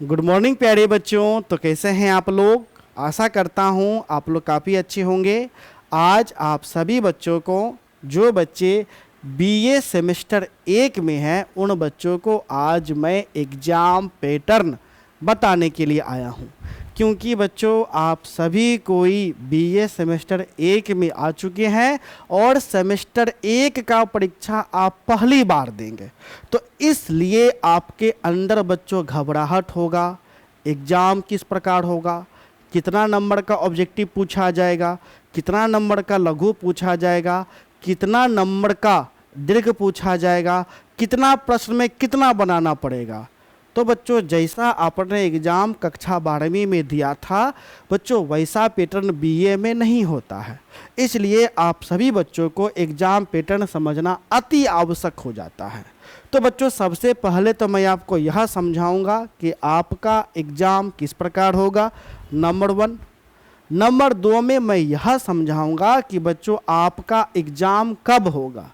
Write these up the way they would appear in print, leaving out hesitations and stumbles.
Good morning प्यारे बच्चों। तो कैसे हैं आप लोग? आशा करता हूँ आप लोग काफ़ी अच्छे होंगे। आज आप सभी बच्चों को, जो बच्चे बीए सेमेस्टर 1 में हैं, उन बच्चों को आज मैं एग्ज़ाम पैटर्न बताने के लिए आया हूँ। क्योंकि बच्चों आप सभी कोई बीए सेमेस्टर 1 में आ चुके हैं और सेमेस्टर 1 का परीक्षा आप पहली बार देंगे, तो इसलिए आपके अंदर बच्चों घबराहट होगा। एग्ज़ाम किस प्रकार होगा, कितना नंबर का ऑब्जेक्टिव पूछा जाएगा, कितना नंबर का लघु पूछा जाएगा, कितना नंबर का दीर्घ पूछा जाएगा, कितना प्रश्न में कितना बनाना पड़ेगा। तो बच्चों जैसा आपने एग्ज़ाम कक्षा 12वीं में दिया था बच्चों, वैसा पैटर्न बीए में नहीं होता है। इसलिए आप सभी बच्चों को एग्ज़ाम पैटर्न समझना अति आवश्यक हो जाता है। तो बच्चों सबसे पहले तो मैं आपको यह समझाऊंगा कि आपका एग्ज़ाम किस प्रकार होगा, नंबर 1। नंबर 2 में मैं यह समझाऊंगा कि बच्चों आपका एग्ज़ाम कब होगा,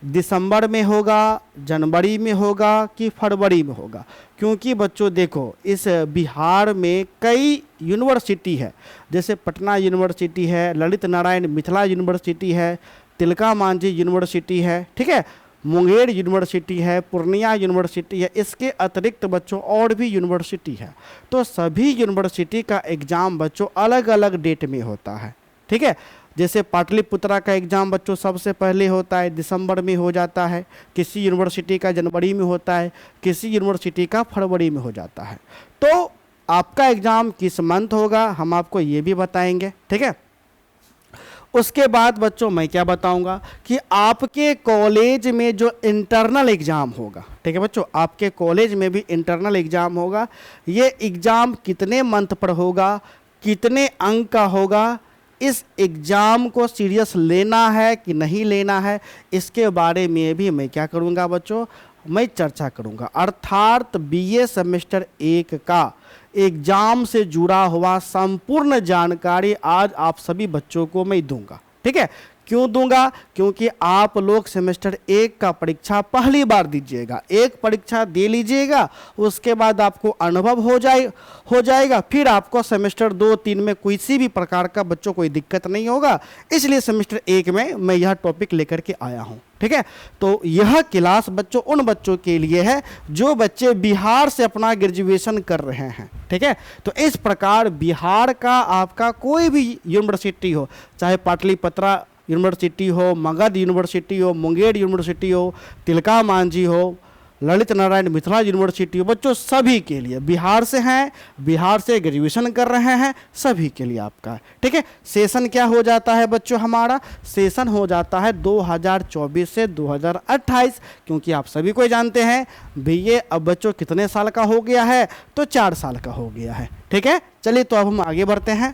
दिसंबर में होगा, जनवरी में होगा कि फरवरी में होगा। क्योंकि बच्चों देखो, इस बिहार में कई यूनिवर्सिटी है, जैसे पटना यूनिवर्सिटी है, ललित नारायण मिथिला यूनिवर्सिटी है, तिलका मांझी यूनिवर्सिटी है, ठीक है, मुंगेर यूनिवर्सिटी है, पूर्णिया यूनिवर्सिटी है। इसके अतिरिक्त बच्चों और भी यूनिवर्सिटी है। तो सभी यूनिवर्सिटी का एग्ज़ाम बच्चों अलग अलग डेट में होता है, ठीक है। जैसे पाटलिपुत्रा का एग्ज़ाम बच्चों सबसे पहले होता है, दिसंबर में हो जाता है, किसी यूनिवर्सिटी का जनवरी में होता है, किसी यूनिवर्सिटी का फरवरी में हो जाता है। तो आपका एग्ज़ाम किस मंथ होगा हम आपको ये भी बताएंगे, ठीक है। उसके बाद बच्चों मैं क्या बताऊंगा कि आपके कॉलेज में जो इंटरनल एग्ज़ाम होगा, ठीक है बच्चों, आपके कॉलेज में भी इंटरनल एग्ज़ाम होगा। ये एग्ज़ाम कितने मंथ पर होगा, कितने अंक का होगा, इस एग्ज़ाम को सीरियस लेना है कि नहीं लेना है, इसके बारे में भी मैं क्या करूंगा बच्चों, मैं चर्चा करूंगा। अर्थात बीए सेमेस्टर 1 का एग्ज़ाम से जुड़ा हुआ संपूर्ण जानकारी आज आप सभी बच्चों को मैं दूंगा, ठीक है। क्यों दूंगा? क्योंकि आप लोग सेमेस्टर 1 का परीक्षा पहली बार दीजिएगा, एक परीक्षा दे लीजिएगा, उसके बाद आपको अनुभव हो जाएगा, फिर आपको सेमेस्टर 2, 3 में किसी भी प्रकार का बच्चों कोई दिक्कत नहीं होगा। इसलिए सेमेस्टर 1 में मैं यह टॉपिक लेकर के आया हूँ, ठीक है। तो यह क्लास बच्चों उन बच्चों के लिए है जो बच्चे बिहार से अपना ग्रेजुएशन कर रहे हैं, ठीक है। तो इस प्रकार बिहार का आपका कोई भी यूनिवर्सिटी हो, चाहे पाटलिपुत्रा यूनिवर्सिटी हो, मगध यूनिवर्सिटी हो, मुंगेर यूनिवर्सिटी हो, तिलका मांझी हो, ललित नारायण मिथिला यूनिवर्सिटी हो, बच्चों सभी के लिए, बिहार से हैं, बिहार से ग्रेजुएशन कर रहे हैं, सभी के लिए आपका है, ठीक है। सेशन क्या हो जाता है बच्चों, हमारा सेशन हो जाता है 2024 से 2028। क्योंकि आप सभी को जानते हैं बीए अब बच्चों कितने साल का हो गया है, तो 4 साल का हो गया है, ठीक है। चलिए तो अब हम आगे बढ़ते हैं।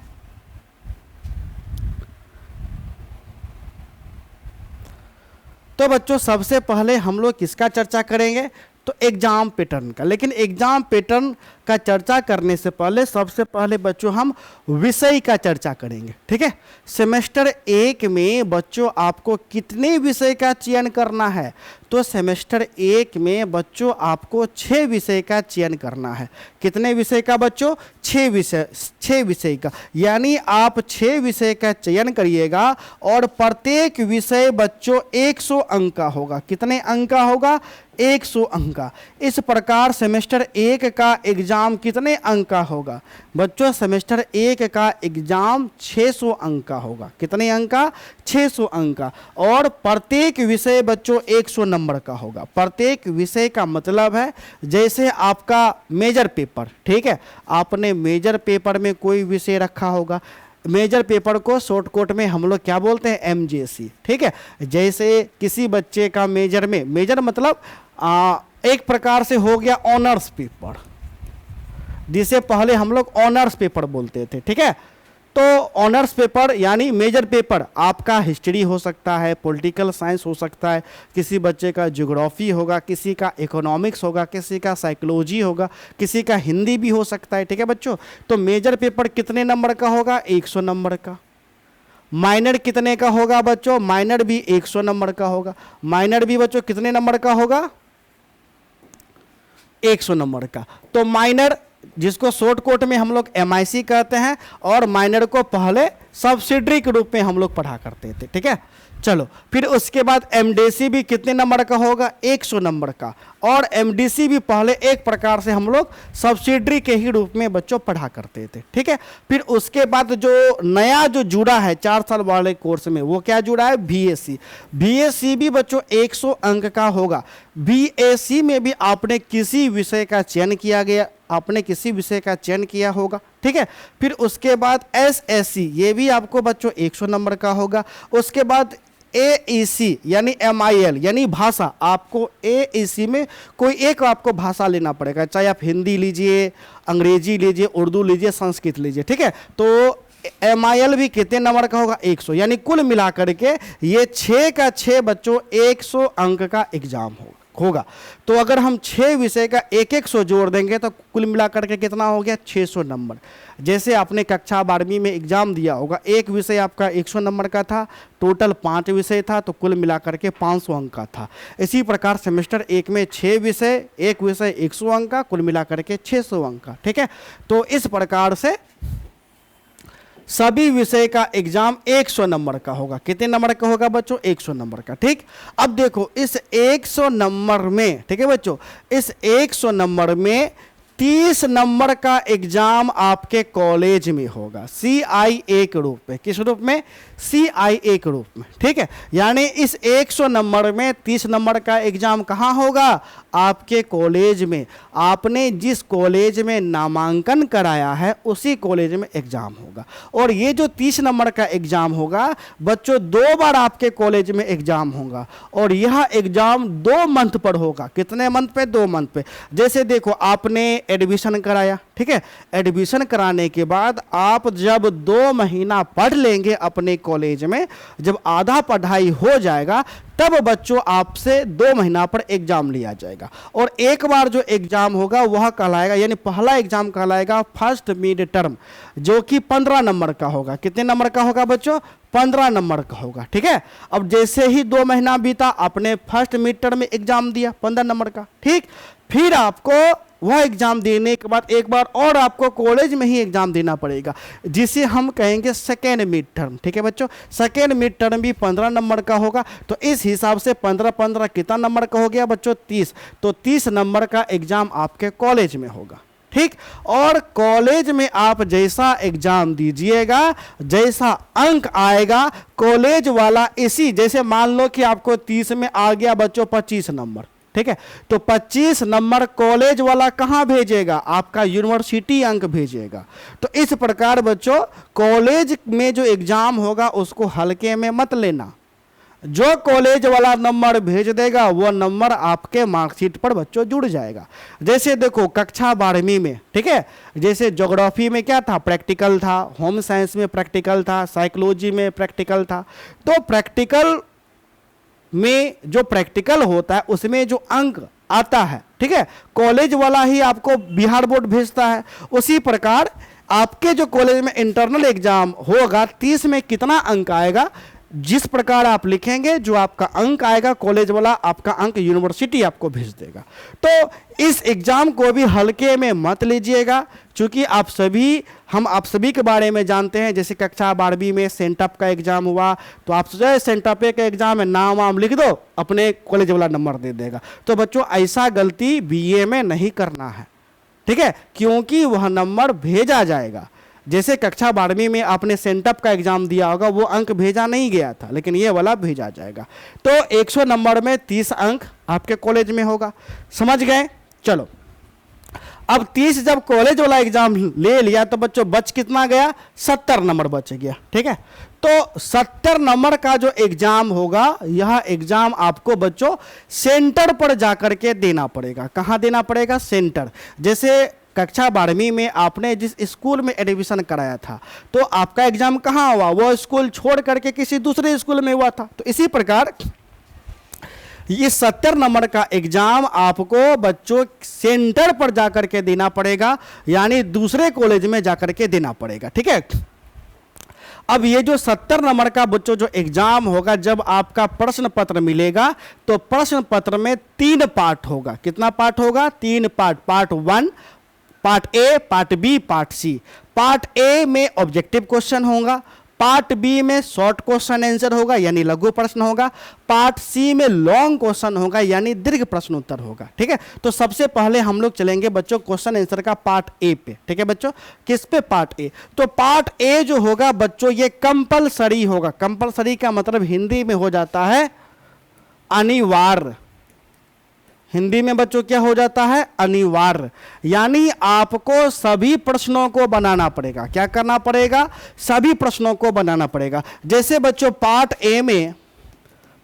तो बच्चों सबसे पहले हम लोग किसका चर्चा करेंगे, तो एग्ज़ाम पैटर्न का। लेकिन एग्ज़ाम पैटर्न का चर्चा करने से पहले सबसे पहले बच्चों हम विषय का चर्चा करेंगे, ठीक है। सेमेस्टर 1 में बच्चों आपको कितने विषय का चयन करना है, तो सेमेस्टर 1 में बच्चों आपको 6 विषय का चयन करना है। कितने विषय का बच्चों? 6 विषय का, यानी आप 6 विषय का चयन करिएगा और प्रत्येक विषय बच्चों 100 अंक का होगा। कितने अंक का होगा? 100 अंक का। इस प्रकार सेमेस्टर 1 का एग्ज़ाम कितने अंक का होगा बच्चों? सेमेस्टर 1 का एग्ज़ाम 600 अंक का होगा। कितने अंक का? 600 अंक का। और प्रत्येक विषय बच्चों 100 नंबर का होगा। प्रत्येक विषय का मतलब है जैसे आपका मेजर पेपर, ठीक है, आपने मेजर पेपर में कोई विषय रखा होगा, मेजर पेपर को शॉर्टकट में हम लोग क्या बोलते हैं? एमजेसी, ठीक है। जैसे किसी बच्चे का मेजर में, मेजर मतलब एक प्रकार से हो गया ऑनर्स पेपर, जिसे पहले हम लोग ऑनर्स पेपर बोलते थे, ठीक है। तो ऑनर्स पेपर यानी मेजर पेपर आपका हिस्ट्री हो सकता है, पॉलिटिकल साइंस हो सकता है, किसी बच्चे का ज्योग्राफी होगा, किसी का इकोनॉमिक्स होगा, किसी का साइकोलॉजी होगा, किसी का हिंदी भी हो सकता है, ठीक है बच्चों। तो मेजर पेपर कितने नंबर का होगा? 100 नंबर का। माइनर कितने का होगा बच्चों? माइनर भी 100 नंबर का होगा। माइनर भी बच्चों कितने नंबर का होगा? 100 नंबर का। तो माइनर जिसको शॉर्ट कोट में हम लोग MIC कहते हैं, और माइनर को पहले सब्सिडरी के रूप में हम लोग पढ़ा करते थे। ठीक है, चलो फिर उसके बाद MDC भी कितने नंबर का होगा, 100 नंबर का, और MDC भी पहले एक प्रकार से हम लोग सब्सिडरी के ही रूप में बच्चों पढ़ा करते थे। ठीक है, फिर उसके बाद जो नया जो जुड़ा है 4 साल वाले कोर्स में, वो क्या जुड़ा है, BSc। BSc भी बच्चों 100 अंक का होगा। BSc में भी आपने किसी विषय का चयन किया गया, आपने किसी विषय का चयन किया होगा। ठीक है, फिर उसके बाद SSC, ये भी आपको बच्चों 100 नंबर का होगा। उसके बाद AEC यानी MIL यानी भाषा, आपको AEC में कोई एक आपको भाषा लेना पड़ेगा, चाहे आप हिंदी लीजिए, अंग्रेजी लीजिए, उर्दू लीजिए, संस्कृत लीजिए। ठीक है, तो MIL भी कितने नंबर का होगा, 100, यानी कुल मिलाकर के ये 6 का 6 बच्चों 100 अंक का एग्जाम होगा। तो अगर हम 6 विषय का 100 जोड़ देंगे तो कुल मिलाकर के कितना हो गया, 600 नंबर। जैसे आपने कक्षा 12वीं में एग्जाम दिया होगा, एक विषय आपका 100 नंबर का था, टोटल 5 विषय था, तो कुल मिलाकर के 500 अंक का था। इसी प्रकार सेमेस्टर 1 में 6 विषय, एक विषय 100 अंक का, कुल मिलाकर के 600 अंक का। ठीक है, तो इस प्रकार से सभी विषय का एग्जाम 100 नंबर का होगा। कितने नंबर का होगा बच्चों, 100 नंबर का। ठीक, अब देखो इस 100 नंबर में, ठीक है बच्चों, इस 100 नंबर में 30 नंबर का एग्जाम आपके कॉलेज में होगा, CIA के रूप में। किस रूप में, CIA के रूप में। ठीक है, यानी इस 100 नंबर में 30 नंबर का एग्जाम कहाँ होगा, आपके कॉलेज में। आपने जिस कॉलेज में नामांकन कराया है उसी कॉलेज में एग्जाम होगा। और ये जो 30 नंबर का एग्जाम होगा बच्चों, 2 बार आपके कॉलेज में एग्जाम होगा, और यह एग्जाम 2 मंथ पर होगा। कितने मंथ पे, 2 मंथ पे। जैसे देखो आपने एडमिशन कराया, ठीक है, एडमिशन कराने के बाद आप जब 2 महीना पढ़ लेंगे अपने कॉलेज में, जब आधा पढ़ाई हो जाएगा तब बच्चों आपसे 2 महीना पर एग्जाम लिया जाएगा। और एक बार जो एग्जाम होगा वह कहलाएगा, यानी पहला एग्जाम कहलाएगा फर्स्ट मिड टर्म, जो कि 15 नंबर का होगा। कितने नंबर का होगा बच्चों, 15 नंबर का होगा। ठीक है, अब जैसे ही 2 महीना बीता, आपने फर्स्ट मिड टर्म में एग्जाम दिया 15 नंबर का। ठीक, फिर आपको वह एग्जाम देने के बाद एक बार और आपको कॉलेज में ही एग्जाम देना पड़ेगा, जिसे हम कहेंगे सेकेंड मिड टर्म। ठीक है बच्चों, सेकेंड मिड टर्म भी 15 नंबर का होगा। तो इस हिसाब से 15 कितना नंबर का हो गया बच्चों, 30। तो 30 नंबर का एग्जाम आपके कॉलेज में होगा। ठीक, और कॉलेज में आप जैसा एग्जाम दीजिएगा, जैसा अंक आएगा कॉलेज वाला, इसी जैसे मान लो कि आपको 30 में आ गया बच्चों 25 नंबर, ठीक है, तो 25 नंबर कॉलेज वाला कहां भेजेगा, आपका यूनिवर्सिटी अंक भेजेगा। तो इस प्रकार बच्चों कॉलेज में जो एग्जाम होगा उसको हल्के में मत लेना। जो कॉलेज वाला नंबर भेज देगा वो नंबर आपके मार्कशीट पर बच्चों जुड़ जाएगा। जैसे देखो कक्षा 12वीं में, ठीक है, जैसे ज्योग्राफी में क्या था, प्रैक्टिकल था, होम साइंस में प्रैक्टिकल था, साइकोलॉजी में प्रैक्टिकल था। तो प्रैक्टिकल में जो प्रैक्टिकल होता है उसमें जो अंक आता है, ठीक है, कॉलेज वाला ही आपको बिहार बोर्ड भेजता है। उसी प्रकार आपके जो कॉलेज में इंटरनल एग्जाम होगा 30 में कितना अंक आएगा, जिस प्रकार आप लिखेंगे जो आपका अंक आएगा कॉलेज वाला आपका अंक यूनिवर्सिटी आपको भेज देगा। तो इस एग्जाम को भी हल्के में मत लीजिएगा, क्योंकि हम आप सभी के बारे में जानते हैं। जैसे कक्षा 12वीं में सेंटअप का एग्जाम हुआ तो आप सोचे सेंटअप का एग्जाम है, नाम वाम लिख दो, अपने कॉलेज वाला नंबर दे देगा। तो बच्चों ऐसा गलती BA में नहीं करना है, ठीक है, क्योंकि वह नंबर भेजा जाएगा। जैसे कक्षा 12वीं में आपने सेंटअप का एग्जाम दिया होगा, वो अंक भेजा नहीं गया था, लेकिन ये वाला भेजा जाएगा। तो 100 नंबर में 30 अंक आपके कॉलेज में होगा। समझ गए? चलो, अब 30 जब कॉलेज वाला एग्जाम ले लिया तो बच्चों बच कितना गया, 70 नंबर बच गया। ठीक है, तो 70 नंबर का जो एग्जाम होगा, यह एग्जाम आपको बच्चों सेंटर पर जाकर के देना पड़ेगा। कहाँ देना पड़ेगा, सेंटर। जैसे कक्षा 12वीं में आपने जिस स्कूल में एडमिशन कराया था तो आपका एग्जाम कहाँ हुआ, वो स्कूल छोड़ करके किसी दूसरे स्कूल में हुआ था। तो इसी प्रकार ये 70 नंबर का एग्जाम आपको बच्चों सेंटर पर जाकर के देना पड़ेगा, यानी दूसरे कॉलेज में जाकर के देना पड़ेगा। ठीक है, अब ये जो 70 नंबर का बच्चों जो एग्जाम होगा, जब आपका प्रश्न पत्र मिलेगा तो प्रश्न पत्र में 3 पार्ट होगा। कितना पार्ट होगा, 3 part. Part 1, part A, part B, part C. Part A में ऑब्जेक्टिव क्वेश्चन होगा, पार्ट बी में शॉर्ट क्वेश्चन आंसर होगा यानी लघु प्रश्न होगा, पार्ट सी में लॉन्ग क्वेश्चन होगा यानी दीर्घ प्रश्न उत्तर होगा। ठीक है, तो सबसे पहले हम लोग चलेंगे बच्चों क्वेश्चन आंसर का पार्ट ए पे। ठीक है बच्चों, किस पे? Part A. तो पार्ट ए जो होगा बच्चों ये कंपलसरी होगा। कंपलसरी का मतलब हिंदी में हो जाता है अनिवार्य। हिंदी में बच्चों क्या हो जाता है? अनिवार्य। यानी आपको सभी प्रश्नों को बनाना पड़ेगा। क्या करना पड़ेगा? सभी प्रश्नों को बनाना पड़ेगा। जैसे बच्चों पार्ट ए में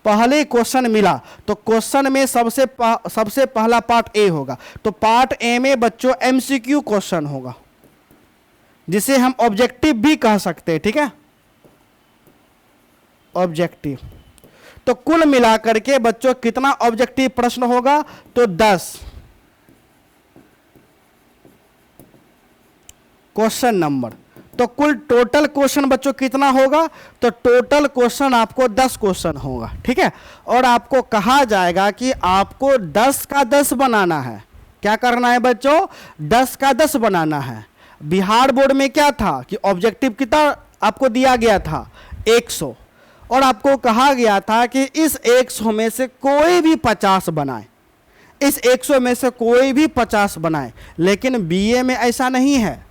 पहले क्वेश्चन मिला तो क्वेश्चन में सबसे पहला पार्ट ए होगा। तो पार्ट ए में बच्चों एमसीक्यू क्वेश्चन होगा जिसे हम ऑब्जेक्टिव भी कह सकते हैं। ठीक है, ऑब्जेक्टिव। तो कुल मिलाकर के बच्चों कितना ऑब्जेक्टिव प्रश्न होगा? तो 10 क्वेश्चन नंबर। तो कुल टोटल क्वेश्चन बच्चों कितना होगा? तो टोटल क्वेश्चन आपको 10 क्वेश्चन होगा। ठीक है, और आपको कहा जाएगा कि आपको 10 का 10 बनाना है। क्या करना है बच्चों? 10 का 10 बनाना है। बिहार बोर्ड में क्या था कि ऑब्जेक्टिव कितना आपको दिया गया था? 100, और आपको कहा गया था कि इस 100 में से कोई भी 50 बनाए, इस 100 में से कोई भी 50 बनाए। लेकिन बीए में ऐसा नहीं है,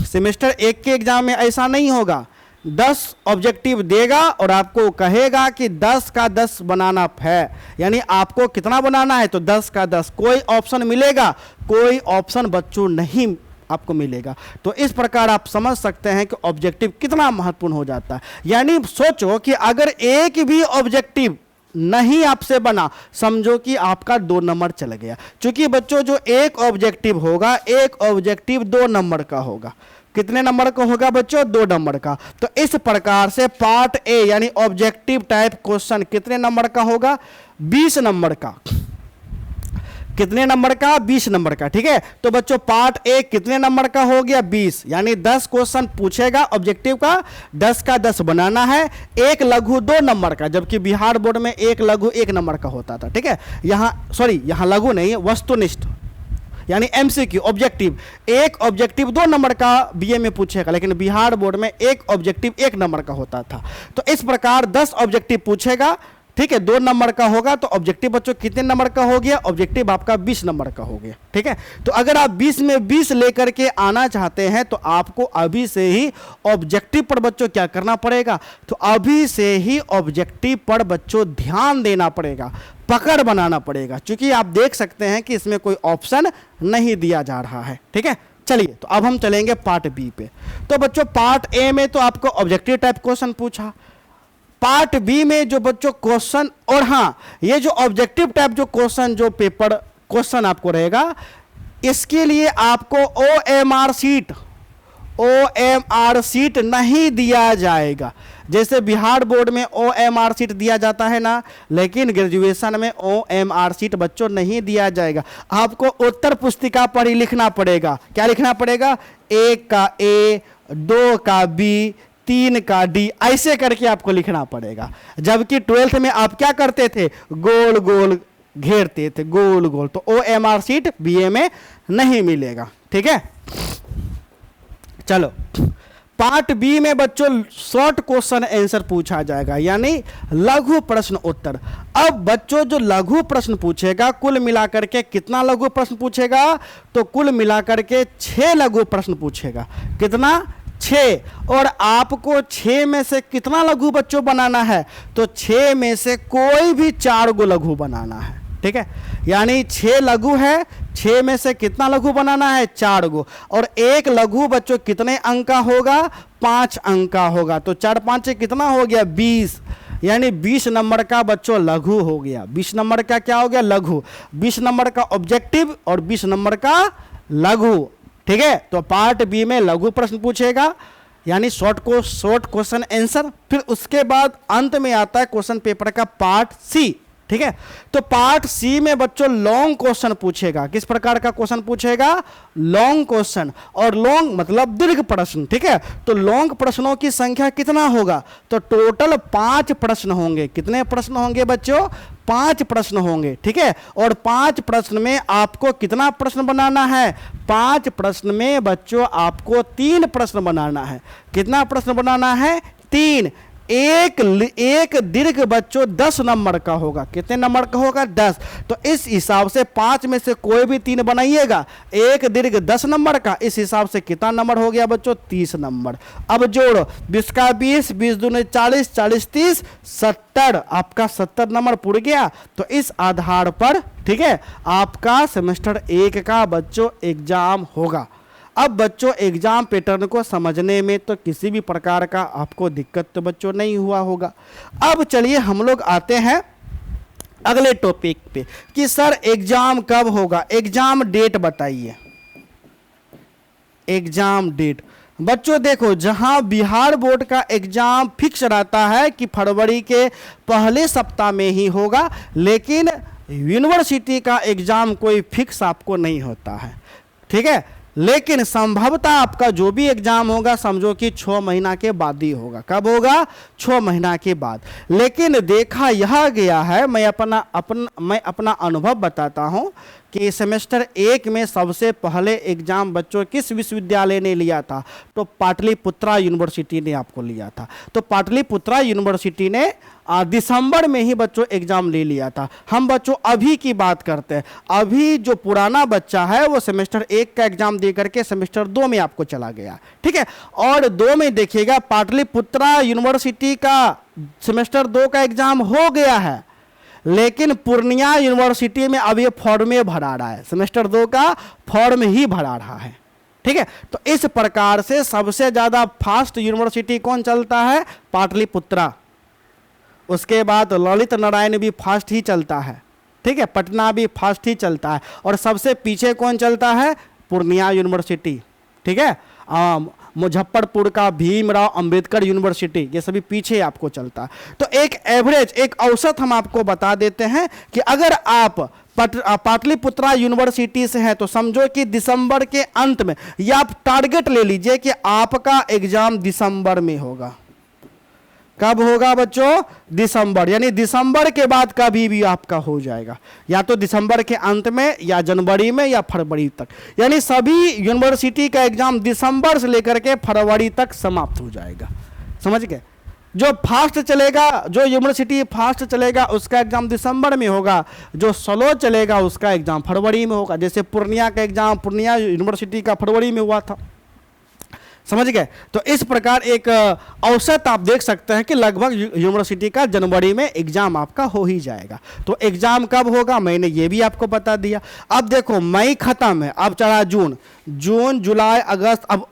सेमेस्टर 1 के एग्जाम में ऐसा नहीं होगा। 10 ऑब्जेक्टिव देगा और आपको कहेगा कि 10 का 10 बनाना है। यानी आपको कितना बनाना है? तो 10 का 10। कोई ऑप्शन मिलेगा? कोई ऑप्शन बच्चों नहीं आपको मिलेगा। तो इस प्रकार आप समझ सकते हैं कि ऑब्जेक्टिव कितना महत्वपूर्ण हो जाता है। यानी सोचो कि अगर एक भी ऑब्जेक्टिव नहीं आपसे बना, समझो कि आपका 2 नंबर चल गया। क्योंकि बच्चों जो एक ऑब्जेक्टिव होगा, एक ऑब्जेक्टिव 2 नंबर का होगा। कितने नंबर का होगा बच्चों? 2 नंबर का। तो इस प्रकार से पार्ट ए यानी ऑब्जेक्टिव टाइप क्वेश्चन कितने नंबर का होगा? 20 नंबर का। कितने नंबर का? 20 नंबर का। ठीक है, तो बच्चों पार्ट ए कितने नंबर का हो गया? 20। यानी 10 क्वेश्चन पूछेगा ऑब्जेक्टिव का, 10 का 10 बनाना है। एक लघु 2 नंबर का, जबकि बिहार बोर्ड में एक लघु 1 नंबर का होता था। ठीक है, यहाँ लघु नहीं है, वस्तुनिष्ठ यानी एमसीक्यू ऑब्जेक्टिव। एक ऑब्जेक्टिव 2 नंबर का बीए में पूछेगा, लेकिन बिहार बोर्ड में एक ऑब्जेक्टिव 1 नंबर का होता था। तो इस प्रकार 10 ऑब्जेक्टिव पूछेगा। ठीक है, 2 नंबर का होगा तो ऑब्जेक्टिव बच्चों कितने नंबर का हो गया? ऑब्जेक्टिव आपका 20 नंबर का हो गया। ठीक है, तो अगर आप 20 में 20 लेकर के आना चाहते हैं तो आपको अभी से ही ऑब्जेक्टिव पर बच्चों क्या करना पड़ेगा? तो अभी से ही ऑब्जेक्टिव पर बच्चों ध्यान देना पड़ेगा, पकड़ बनाना पड़ेगा। क्योंकि आप देख सकते हैं कि इसमें कोई ऑप्शन नहीं दिया जा रहा है। ठीक है, चलिए तो अब हम चलेंगे पार्ट बी पे। तो बच्चों पार्ट ए में तो आपको ऑब्जेक्टिव टाइप क्वेश्चन पूछा, पार्ट बी में जो बच्चों क्वेश्चन, और हाँ ये जो ऑब्जेक्टिव टाइप जो क्वेश्चन जो पेपर क्वेश्चन आपको रहेगा, इसके लिए आपको OMR सीट नहीं दिया जाएगा। जैसे बिहार बोर्ड में OMR सीट दिया जाता है ना, लेकिन ग्रेजुएशन में OMR सीट बच्चों नहीं दिया जाएगा। आपको उत्तर पुस्तिका पर ही लिखना पड़ेगा। क्या लिखना पड़ेगा? 1 का A, 2 का B, 3 का D, ऐसे करके आपको लिखना पड़ेगा। जबकि 12th में आप क्या करते थे? गोल गोल घेरते थे, गोल गोल। तो OMR सीट बीए में नहीं मिलेगा। ठीक है, चलो पार्ट बी में बच्चों शॉर्ट क्वेश्चन आंसर पूछा जाएगा यानी लघु प्रश्न उत्तर। अब बच्चों जो लघु प्रश्न पूछेगा, कुल मिलाकर के कितना लघु प्रश्न पूछेगा? तो कुल मिलाकर के 6 लघु प्रश्न पूछेगा। कितना? 6। और आपको 6 में से कितना लघु बच्चों बनाना है? तो 6 में से कोई भी 4 गो लघु बनाना है। ठीक है, यानी 6 लघु है, 6 में से कितना लघु बनाना है? 4 गो। और एक लघु बच्चों कितने अंक का होगा? 5 अंक का होगा। तो 4 5 कितना हो गया? 20। यानी 20 नंबर का बच्चों लघु हो गया। 20 नंबर का क्या हो गया? लघु। 20 नंबर का ऑब्जेक्टिव और 20 नंबर का लघु। ठीक है, तो पार्ट बी में लघु प्रश्न पूछेगा यानी शॉर्ट क्वेश्चन आंसर। फिर उसके बाद अंत में आता है क्वेश्चन पेपर का पार्ट सी। ठीक है, तो पार्ट सी में बच्चों लॉन्ग क्वेश्चन पूछेगा। किस प्रकार का क्वेश्चन पूछेगा? Long question. और लॉन्ग मतलब दीर्घ प्रश्न। ठीक है, तो लॉन्ग प्रश्नों की संख्या कितना होगा? तो टोटल 5 प्रश्न होंगे। कितने प्रश्न होंगे बच्चों? 5 प्रश्न होंगे, ठीक है। और 5 प्रश्न में आपको कितना प्रश्न बनाना है? 5 प्रश्न में बच्चों आपको 3 प्रश्न बनाना है। कितना प्रश्न बनाना है? 3। एक दीर्घ बच्चों 10 नंबर का होगा। कितने नंबर का होगा? 10। तो इस हिसाब से 5 में से कोई भी 3 बनाइएगा। एक दीर्घ 10 नंबर का, इस हिसाब से कितना नंबर हो गया बच्चों? 30 नंबर। अब जोड़ो, 20 का 20, 20 दूने 40, 40 30 70। आपका 70 नंबर पुर गया। तो इस आधार पर, ठीक है, आपका सेमेस्टर 1 का बच्चों एग्जाम होगा। अब बच्चों एग्जाम पैटर्न को समझने में तो किसी भी प्रकार का आपको दिक्कत तो बच्चों नहीं हुआ होगा। अब चलिए हम लोग आते हैं अगले टॉपिक पे कि सर एग्जाम कब होगा? एग्जाम डेट बताइए। एग्जाम डेट बच्चों देखो, जहां बिहार बोर्ड का एग्जाम फिक्स रहता है कि फरवरी के पहले सप्ताह में ही होगा, लेकिन यूनिवर्सिटी का एग्जाम कोई फिक्स आपको नहीं होता है, ठीक है। लेकिन संभवतः आपका जो भी एग्जाम होगा समझो कि 6 महीना के बाद ही होगा। कब होगा? 6 महीना के बाद। लेकिन देखा यह गया है, मैं अपना अनुभव बताता हूं कि सेमेस्टर 1 में सबसे पहले एग्जाम बच्चों किस विश्वविद्यालय ने लिया था? तो पाटलिपुत्रा यूनिवर्सिटी ने आपको लिया था। तो पाटलिपुत्रा यूनिवर्सिटी ने दिसंबर में ही बच्चों एग्जाम ले लिया था। हम बच्चों अभी की बात करते हैं। अभी जो पुराना बच्चा है वो सेमेस्टर 1 का एग्जाम दे करके सेमेस्टर 2 में आपको चला गया, ठीक है। और 2 में देखिएगा पाटलिपुत्रा यूनिवर्सिटी का सेमेस्टर 2 का एग्जाम हो गया है, लेकिन पूर्णिया यूनिवर्सिटी में अब ये फॉर्म में भरा रहा है। सेमेस्टर 2 का फॉर्म ही भरा रहा है, ठीक है। तो इस प्रकार से सबसे ज्यादा फास्ट यूनिवर्सिटी कौन चलता है? पाटलिपुत्रा। उसके बाद ललित नारायण भी फास्ट ही चलता है, ठीक है। पटना भी फास्ट ही चलता है। और सबसे पीछे कौन चलता है? पूर्णिया यूनिवर्सिटी, ठीक है। मुजफ्फरपुर का भीमराव अंबेडकर यूनिवर्सिटी, ये सभी पीछे आपको चलता है। तो एक एवरेज, एक औसत हम आपको बता देते हैं कि अगर आप पाटलिपुत्रा यूनिवर्सिटी से हैं तो समझो कि दिसंबर के अंत में, या आप टारगेट ले लीजिए कि आपका एग्जाम दिसंबर में होगा। कब होगा बच्चों? दिसंबर। यानी दिसंबर के बाद कभी भी आपका हो जाएगा, या तो दिसंबर के अंत में, या जनवरी में, या फरवरी तक। यानी सभी यूनिवर्सिटी का एग्जाम दिसंबर से लेकर के फरवरी तक समाप्त हो जाएगा। समझ गए? जो फास्ट चलेगा, जो यूनिवर्सिटी फास्ट चलेगा उसका एग्जाम दिसंबर में होगा, जो स्लो चलेगा उसका एग्जाम फरवरी में होगा। जैसे पूर्णिया का एग्जाम पूर्णिया यूनिवर्सिटी का फरवरी में हुआ था। समझ गए? तो इस प्रकार एक औसत आप देख सकते हैं कि लगभग यूनिवर्सिटी का जनवरी में एग्जाम आपका हो ही जाएगा। तो एग्जाम कब होगा मैंने ये भी आपको बता दिया। अब देखो मई खत्म है, अब चला जून, जुलाई अगस्त। अब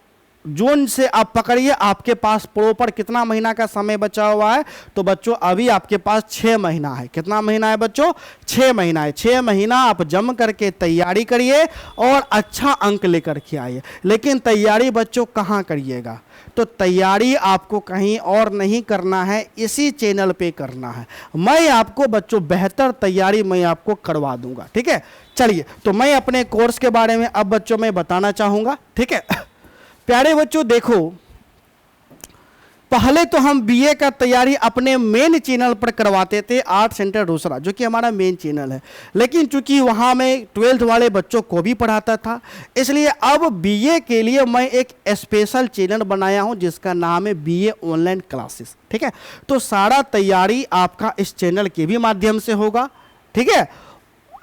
जून से आप पकड़िए, आपके पास प्रॉपर कितना महीना का समय बचा हुआ है? तो बच्चों अभी आपके पास 6 महीना है। कितना महीना है बच्चों? 6 महीना है। 6 महीना आप जम करके तैयारी करिए और अच्छा अंक लेकर के आइए। लेकिन तैयारी बच्चों कहाँ करिएगा? तो तैयारी आपको कहीं और नहीं करना है, इसी चैनल पे करना है। मैं आपको बच्चों बेहतर तैयारी मैं आपको करवा दूंगा, ठीक है। चलिए, तो मैं अपने कोर्स के बारे में अब बच्चों में बताना चाहूँगा, ठीक है। प्यारे बच्चों देखो, पहले तो हम बीए का तैयारी अपने मेन चैनल पर करवाते थे, आर्ट सेंटर दूसरा, जो कि हमारा मेन चैनल है। लेकिन चूंकि वहाँ मैं 12th वाले बच्चों को भी पढ़ाता था, इसलिए अब बीए के लिए मैं एक स्पेशल चैनल बनाया हूँ जिसका नाम है बीए ऑनलाइन क्लासेस, ठीक है। तो सारा तैयारी आपका इस चैनल के भी माध्यम से होगा, ठीक है।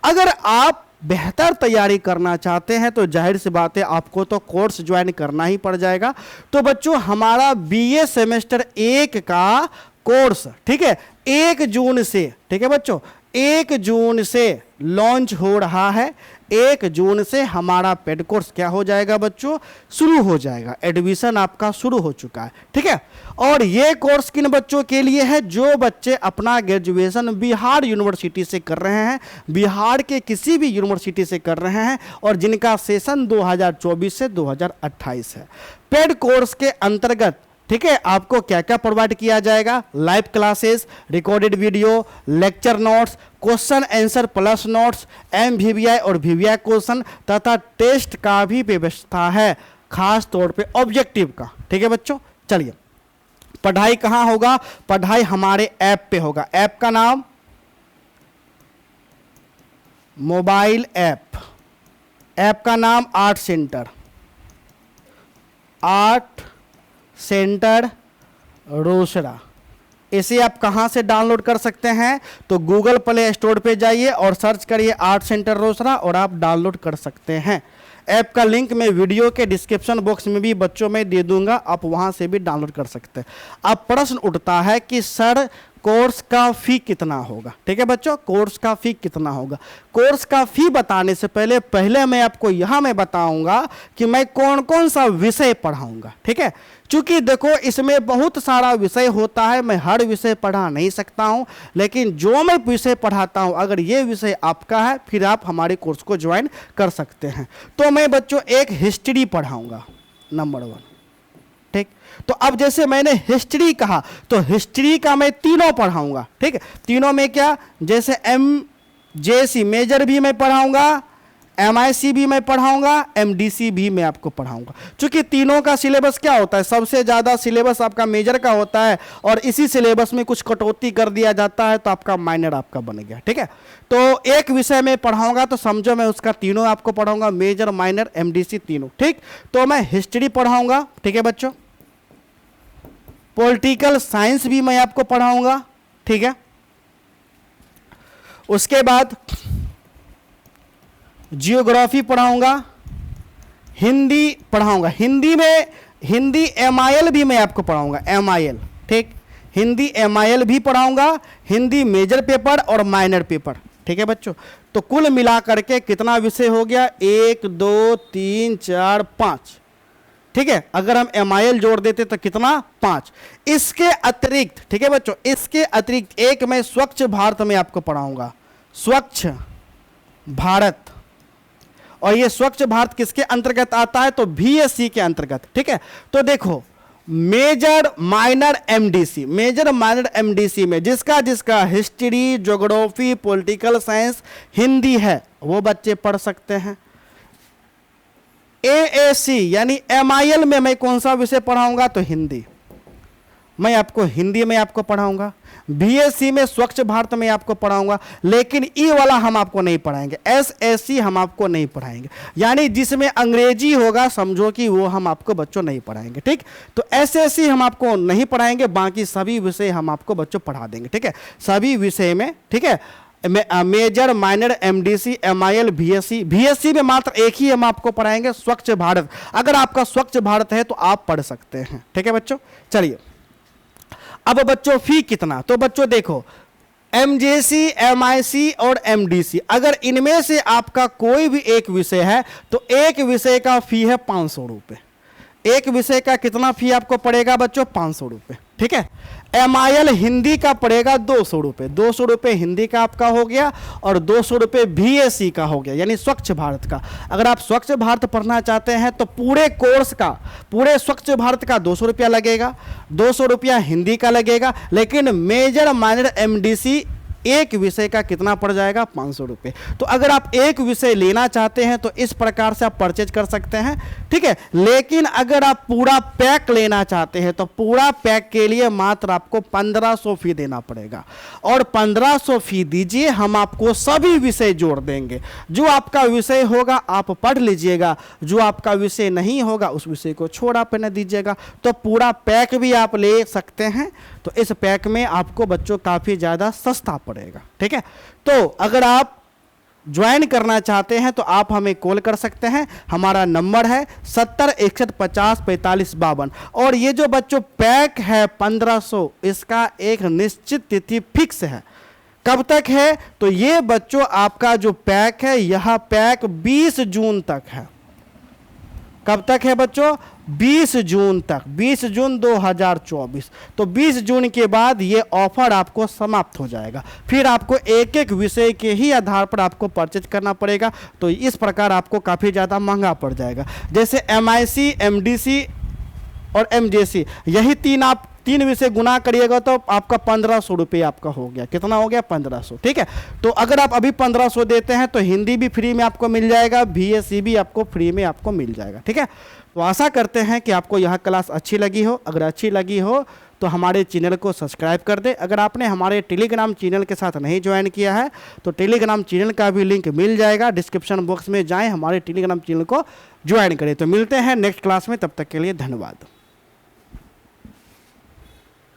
अगर आप बेहतर तैयारी करना चाहते हैं तो जाहिर सी बात है आपको तो कोर्स ज्वाइन करना ही पड़ जाएगा। तो बच्चों हमारा बीए सेमेस्टर 1 का कोर्स, ठीक है, 1 जून से, ठीक है बच्चों, 1 जून से लॉन्च हो रहा है। 1 जून से हमारा पेड कोर्स क्या हो जाएगा बच्चों? शुरू हो जाएगा। एडमिशन आपका शुरू हो चुका है, ठीक है। और ये कोर्स किन बच्चों के लिए है? जो बच्चे अपना ग्रेजुएशन बिहार यूनिवर्सिटी से कर रहे हैं, बिहार के किसी भी यूनिवर्सिटी से कर रहे हैं, और जिनका सेशन 2024 से 2028 है। पेड कोर्स के अंतर्गत, ठीक है, आपको क्या क्या प्रोवाइड किया जाएगा? Live classes, recorded video, lecture notes, question answer plus notes, MVVI और VVI क्वेश्चन तथा टेस्ट का भी व्यवस्था है, खास तौर पे ऑब्जेक्टिव का, ठीक है बच्चों। चलिए, पढ़ाई कहाँ होगा? पढ़ाई हमारे ऐप पे होगा। ऐप का नाम मोबाइल ऐप, ऐप का नाम art centre, art centre Rosera. इसे आप कहाँ से डाउनलोड कर सकते हैं? तो गूगल प्ले स्टोर पे जाइए और सर्च करिए आर्ट सेंटर रोसड़ा और आप डाउनलोड कर सकते हैं। ऐप का लिंक मैं वीडियो के डिस्क्रिप्शन बॉक्स में भी बच्चों में दे दूंगा, आप वहां से भी डाउनलोड कर सकते हैं। अब प्रश्न उठता है कि सर कोर्स का फी कितना होगा? ठीक है बच्चों, कोर्स का फी कितना होगा? कोर्स का फी बताने से पहले मैं आपको यहां मैं बताऊंगा कि मैं कौन कौन सा विषय पढ़ाऊंगा। ठीक है, चूंकि देखो इसमें बहुत सारा विषय होता है, मैं हर विषय पढ़ा नहीं सकता हूं, लेकिन जो मैं विषय पढ़ाता हूं अगर ये विषय आपका है फिर आप हमारे कोर्स को ज्वाइन कर सकते हैं। तो मैं बच्चों एक हिस्ट्री पढ़ाऊंगा नंबर 1। ठीक, तो अब जैसे मैंने हिस्ट्री कहा तो हिस्ट्री का मैं तीनों पढ़ाऊंगा। ठीक है, तीनों में क्या, जैसे MJC मेजर भी मैं पढ़ाऊंगा, MIC भी मैं पढ़ाऊंगा, MDC भी मैं आपको पढ़ाऊंगा। क्योंकि तीनों का सिलेबस क्या होता है, सबसे ज़्यादा सिलेबस आपका मेजर का होता है और इसी सिलेबस में कुछ कटौती कर दिया जाता है तो आपका माइनर आपका बन गया। ठीक है, तो एक विषय में पढ़ाऊंगा तो समझो मैं उसका तीनों आपको पढ़ाऊंगा, मेजर माइनर MDC तीनों। ठीक, तो मैं हिस्ट्री पढ़ाऊंगा। ठीक है बच्चों, पॉलिटिकल साइंस भी मैं आपको पढ़ाऊंगा। ठीक है, उसके बाद जियोग्राफी पढ़ाऊंगा, हिंदी पढ़ाऊंगा, हिंदी में हिंदी MIL भी मैं आपको पढ़ाऊंगा, MIL। ठीक, हिंदी MIL भी पढ़ाऊंगा, हिंदी मेजर पेपर और माइनर पेपर। ठीक है बच्चों, तो कुल मिलाकर के कितना विषय हो गया, 1 2 3 4 5। ठीक है, अगर हम MIL जोड़ देते तो कितना, 5। इसके अतिरिक्त, ठीक है बच्चों, इसके अतिरिक्त एक मैं स्वच्छ भारत में आपको पढ़ाऊंगा, स्वच्छ भारत। और ये स्वच्छ भारत किसके अंतर्गत आता है, तो BSc के अंतर्गत। ठीक है, तो देखो major minor MDC, major minor MDC में जिसका जिसका history, geography, political science, Hindi है वो बच्चे पढ़ सकते हैं। AAC यानी MIL में मैं कौन सा विषय पढ़ाऊंगा, तो हिंदी, मैं आपको हिंदी में आपको पढ़ाऊंगा। BSc में स्वच्छ भारत में आपको पढ़ाऊंगा, लेकिन ई वाला हम आपको नहीं पढ़ाएंगे, SSC हम आपको नहीं पढ़ाएंगे, यानी जिसमें अंग्रेजी होगा समझो कि वो हम आपको बच्चों नहीं पढ़ाएंगे। ठीक, तो SSC हम आपको नहीं पढ़ाएंगे, बाकी सभी विषय हम आपको बच्चों पढ़ा देंगे। ठीक है, सभी विषय में। ठीक है, major minor MDC MIL BSc में मात्र एक ही हम आपको पढ़ाएंगे, स्वच्छ भारत। अगर आपका स्वच्छ भारत है तो आप पढ़ सकते हैं। ठीक है बच्चों, चलिए अब बच्चों फी कितना, तो बच्चों देखो MJC MIC और MDC अगर इनमें से आपका कोई भी एक विषय है तो एक विषय का फी है 500 रुपये। एक विषय का कितना फी आपको पड़ेगा बच्चों, 500 रुपये। ठीक है, MIL हिंदी का पड़ेगा 200 रुपये, 200 रुपये हिंदी का आपका हो गया और 200 रुपये BSc का हो गया, यानी स्वच्छ भारत का। अगर आप स्वच्छ भारत पढ़ना चाहते हैं तो पूरे कोर्स का, पूरे स्वच्छ भारत का 200 रुपया लगेगा, 200 रुपया हिंदी का लगेगा, लेकिन मेजर माइनर MDC एक विषय का कितना पड़ जाएगा, 500 रुपये। तो अगर आप एक विषय लेना चाहते हैं तो इस प्रकार से आप परचेज कर सकते हैं। ठीक है, लेकिन अगर आप पूरा पैक लेना चाहते हैं तो पूरा पैक के लिए मात्र आपको 1500 फी देना पड़ेगा, और 1500 फी दीजिए, हम आपको सभी विषय जोड़ देंगे। जो आपका विषय होगा आप पढ़ लीजिएगा, जो आपका विषय नहीं होगा उस विषय को छोड़ आप न दीजिएगा। तो पूरा पैक भी आप ले सकते हैं, तो इस पैक में आपको बच्चों काफ़ी ज़्यादा सस्ता पड़ेगा। ठीक है, तो अगर आप ज्वाइन करना चाहते हैं तो आप हमें कॉल कर सकते हैं, हमारा नंबर है 7061504552। और ये जो बच्चों पैक है 1500, इसका एक निश्चित तिथि फिक्स है। कब तक है, तो ये बच्चों आपका जो पैक है यह पैक 20 जून तक है। कब तक है बच्चों, 20 जून तक, 20 जून 2024। तो 20 जून के बाद ये ऑफर आपको समाप्त हो जाएगा, फिर आपको एक एक विषय के ही आधार पर आपको परचेज करना पड़ेगा। तो इस प्रकार आपको काफ़ी ज़्यादा महंगा पड़ जाएगा। जैसे MIC MDC और MJC यही तीन विषय गुना करिएगा तो आपका 1500 रुपये आपका हो गया। कितना हो गया, 1500। ठीक है, तो अगर आप अभी 1500 देते हैं तो हिंदी भी फ्री में आपको मिल जाएगा, BSc भी आपको फ्री में आपको मिल जाएगा। ठीक है, तो आशा करते हैं कि आपको यह क्लास अच्छी लगी हो। अगर अच्छी लगी हो तो हमारे चैनल को सब्सक्राइब कर दें। अगर आपने हमारे टेलीग्राम चैनल के साथ नहीं ज्वाइन किया है तो टेलीग्राम चैनल का भी लिंक मिल जाएगा, डिस्क्रिप्शन बॉक्स में जाएं, हमारे टेलीग्राम चैनल को ज्वाइन करें। तो मिलते हैं नेक्स्ट क्लास में, तब तक के लिए धन्यवाद।